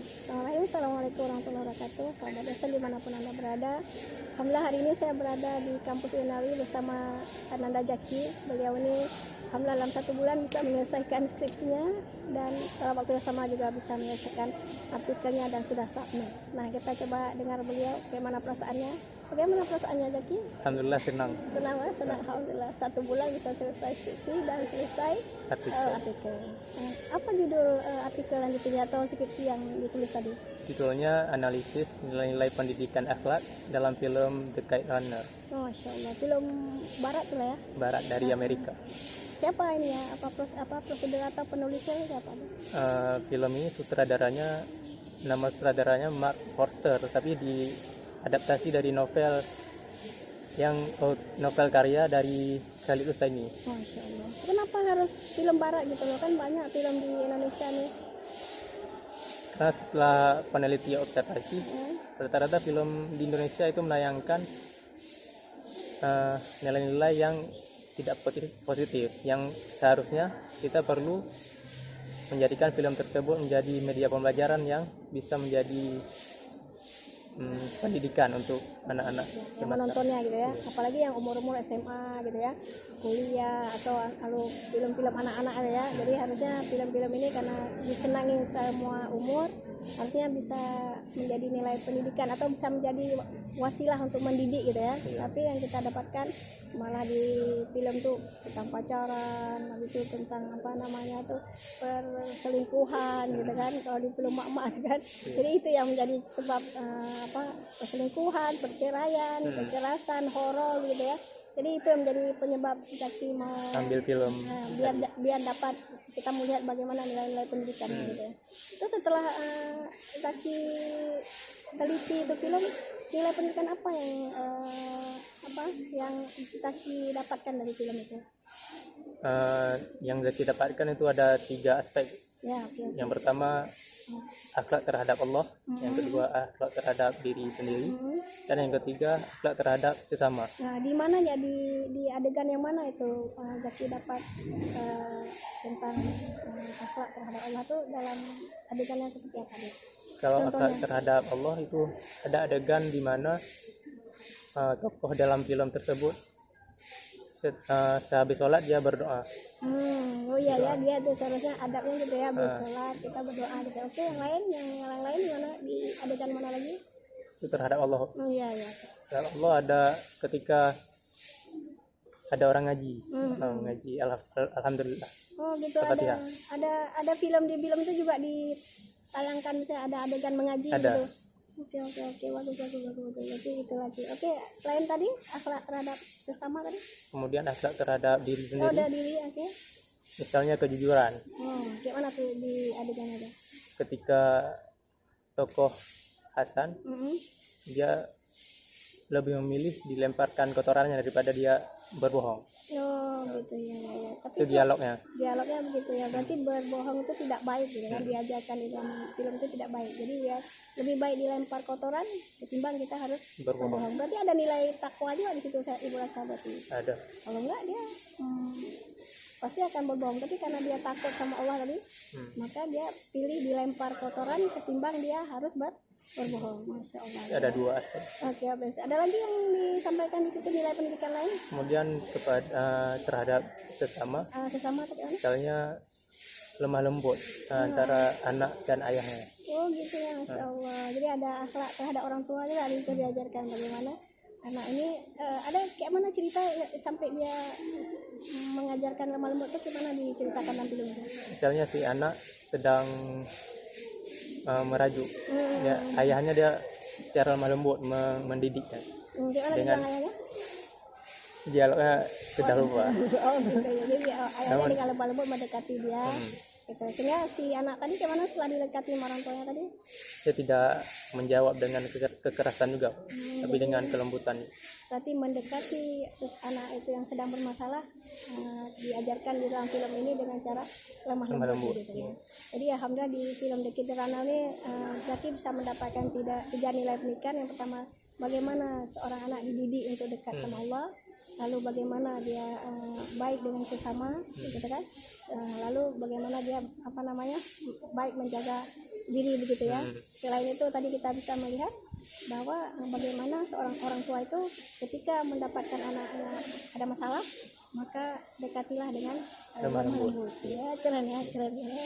Assalamualaikum warahmatullahi wabarakatuh. Sahabat Dasar dimanapun Anda berada. Alhamdulillah hari ini saya berada di kampus UNAWI bersama Ananda Jaki. Beliau ini alhamdulillah dalam 1 bulan bisa menyelesaikan skripsinya dan dalam waktu yang sama juga bisa menyelesaikan artikelnya dan sudah submit. Nah, kita coba dengar beliau bagaimana perasaannya. Bagaimana perasaannya Jaki? Alhamdulillah senang. Senang. Alhamdulillah 1 bulan bisa selesai skripsi dan selesai artikel. Apa judul artikel yang ditulis atau skripsi yang ditulis tadi? Judulnya analisis nilai-nilai pendidikan akhlak dalam film The Kite Runner. Masya Allah, film barat lah ya? Barat dari Amerika. Siapa ini ya? Apa prosedur atau penulisnya siapa? Film ini nama sutradaranya Mark Forster, tapi diadaptasi dari novel karya dari Khalid Husseini. Masya Allah. Kenapa harus film barat gitu loh? Kan banyak film di Indonesia nih. Karena setelah penelitian observasi, rata-rata film di Indonesia itu menayangkan nilai-nilai yang tidak positif, yang seharusnya kita perlu menjadikan film tersebut menjadi media pembelajaran yang bisa menjadi pendidikan untuk anak-anak yang menontonnya gitu ya, apalagi yang umur-umur SMA gitu ya, kuliah atau lalu film-film anak-anak ya. Jadi harusnya film-film ini karena disenangi semua umur, artinya bisa menjadi nilai pendidikan atau bisa menjadi wasilah untuk mendidik gitu ya. Tapi yang kita dapatkan malah di film tuh tentang pacaran, habis itu tentang perselingkuhan gitu kan, kalau di film mak-mak kan. Jadi itu yang menjadi sebab perselingkuhan, perceraian, kekerasan, horor gitu ya. Jadi itu yang menjadi penyebab Zaki mau ambil film biar dapat kita melihat bagaimana nilai-nilai pendidikan gitu ya. Terus setelah Zaki teliti itu film, nilai pendidikan apa yang Zaki dapatkan dari film itu? Yang Zaki dapatkan itu ada 3 aspek. Ya, okay. Yang pertama akhlak terhadap Allah, yang kedua akhlak terhadap diri sendiri, dan yang ketiga akhlak terhadap sesama. Nah, di mana ya di adegan yang mana itu Zaki dapat tentang akhlak terhadap Allah itu dalam adegan yang seperti apa? Kalau akhlak terhadap Allah itu ada adegan di mana tokoh dalam film tersebut sehabis sholat dia berdoa. Oh iya ya, dia tuh seharusnya adabnya gitu ya, habis sholat kita berdoa gitu. Oke, yang lain mana di adegan mana lagi? Itu terhadap Allah. Oh iya ya. Terhadap Allah ada ketika ada orang ngaji, ngaji alhamdulillah. Oh gitu, ada film di film itu juga ditayangkan misalnya ada adegan mengaji ada. gitu. Oke, bagus. Jadi itu lagi. Oke, selain tadi akhlak terhadap sesama tadi. Kemudian akhlak terhadap diri sendiri. Ada diri, oke. Misalnya kejujuran. Kayak mana tuh di adegan ada? Ketika tokoh Hasan, dia lebih memilih dilemparkan kotorannya daripada dia berbohong. Oh gitu ya. Tapi itu dialognya begitu ya. Berarti berbohong itu tidak baik gitu kan, diajarkan di dalam film itu tidak baik. Jadi ya lebih baik dilempar kotoran ketimbang kita harus berbohong. Berarti ada nilai takwa juga di situ, ibu rasa berarti. Ada. Kalau enggak dia pasti akan berbohong, tapi karena dia takut sama Allah tadi, maka dia pilih dilempar kotoran ketimbang dia harus berbohong. Masya Allah. Ada 2 aspek. Oke, habis. Ada lagi yang disampaikan di situ nilai pendidikan lain? Kemudian terhadap sesama. Sesama tapi misalnya lemah lembut antara anak dan ayahnya. Oh gitu ya, Masya Allah. Jadi ada akhlak terhadap orang tua juga itu diajarkan bagaimana anak ini ada kayak mana cerita sampai dia mengajarkan lemah lembut itu gimana diceritakan nanti dulu. Misalnya si anak sedang merajuk, ya, ayahnya dia secara lemah lembut mendidiknya. Dengan dialognya sudah lupa. Oh gitu ya, jadi ayahnya dengan lemah lembut mendekati dia. Gitu. Sehingga si anak tadi gimana setelah didekati orang tuanya tadi? Dia tidak menjawab dengan kekerasan juga, tapi dengan kelembutan. Berarti mendekati anak itu yang sedang bermasalah diajarkan di dalam film ini dengan cara lemah lembut gitu ya. Jadi alhamdulillah di film The Kite Runner ini Zaki bisa mendapatkan 3 nilai pendidikan. Yang pertama, bagaimana seorang anak dididik untuk dekat sama Allah. Lalu bagaimana dia baik dengan sesama, gitu kan? Lalu bagaimana dia baik menjaga diri begitu ya. Hmm. Selain itu tadi kita bisa melihat bahwa bagaimana seorang orang tua itu ketika mendapatkan anaknya ada masalah, maka dekatilah dengan Lemah lembut. lembut. Ya, keren ya, keren ya.